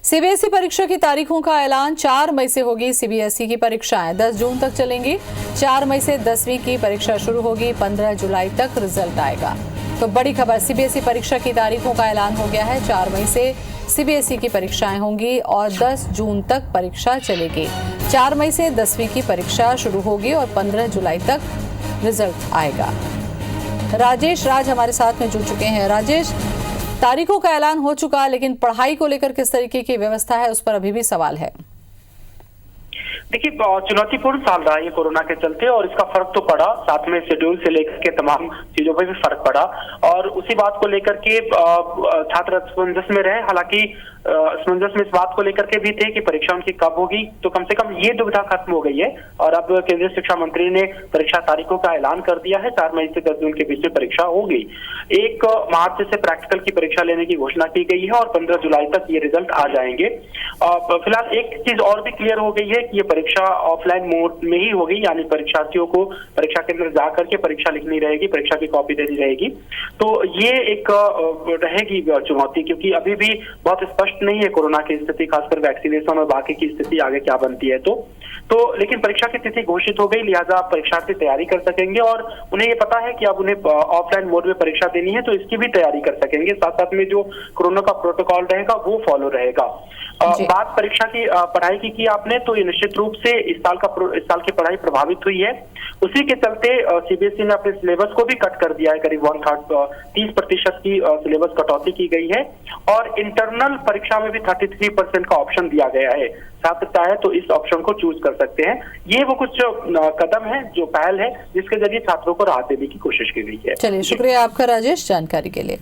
CBSE परीक्षा की तारीखों का ऐलान 4 मई से होगी। सीबीएसई की परीक्षाएं 10 जून तक चलेंगी। 4 मई से 10वीं की परीक्षा शुरू होगी। 15 जुलाई तक रिजल्ट आएगा। तो बड़ी खबर, सीबीएसई परीक्षा की तारीखों का ऐलान हो गया है। 4 मई से सीबीएसई की परीक्षाएं होंगी और 10 जून तक परीक्षा चलेगी। 4 मई से 10वीं की परीक्षा शुरू होगी और 15 जुलाई तक रिजल्ट आएगा। राजेश राज हमारे साथ में जुड़ चुके हैं। राजेश, तारीखों का ऐलान हो चुका, लेकिन पढ़ाई को लेकर किस तरीके की व्यवस्था है उस पर अभी भी सवाल है। देखिए, चुनौतीपूर्ण साल रहा है कोरोना के चलते और इसका फर्क तो पड़ा, साथ में शेड्यूल से लेकर के तमाम चीजों पर भी फर्क पड़ा और उसी बात को लेकर के छात्र असमंजस में रहे। हालांकि असमंजस में इस बात को लेकर के भी थे कि परीक्षा उनकी कब होगी, तो कम से कम ये दुविधा खत्म हो गई है और अब केंद्रीय शिक्षा मंत्री ने परीक्षा तारीखों का ऐलान कर दिया है। 4 मई से 10 जून के बीच में परीक्षा होगी। 1 मार्च से प्रैक्टिकल की परीक्षा लेने की घोषणा की गई है और 15 जुलाई तक ये रिजल्ट आ जाएंगे। फिलहाल एक चीज और भी क्लियर हो गई है कि ये परीक्षा ऑफलाइन मोड में ही होगी, यानी परीक्षार्थियों को परीक्षा केंद्र जाकर के परीक्षा लिखनी रहेगी, परीक्षा की कॉपी देनी रहेगी। तो ये एक रहेगी चुनौती, क्योंकि अभी भी बहुत स्पष्ट नहीं है कोरोना की स्थिति, खासकर वैक्सीनेशन और बाकी की स्थिति आगे क्या बनती है। तो लेकिन परीक्षा की तिथि घोषित हो गई, लिहाजा परीक्षार्थी तैयारी कर सकेंगे और उन्हें ये पता है कि अब उन्हें ऑफलाइन मोड में परीक्षा देनी है, तो इसकी भी तैयारी कर सकेंगे। साथ साथ में जो कोरोना का प्रोटोकॉल रहेगा वो फॉलो रहेगा। बात परीक्षा की पढ़ाई की आपने, तो ये निश्चित रूप से इस साल की पढ़ाई प्रभावित हुई है। उसी के चलते सीबीएसई ने अपने सिलेबस को भी कट कर दिया है। करीब 30% की सिलेबस कटौती की गई है और इंटरनल परीक्षा में भी 33% का ऑप्शन दिया गया है। छात्र चाहे तो इस ऑप्शन को चूज कर सकते हैं। ये वो कुछ कदम है, जो पहल है, जिसके जरिए छात्रों को राहत देने की कोशिश की गई है। चलिए, शुक्रिया आपका राजेश जानकारी के लिए।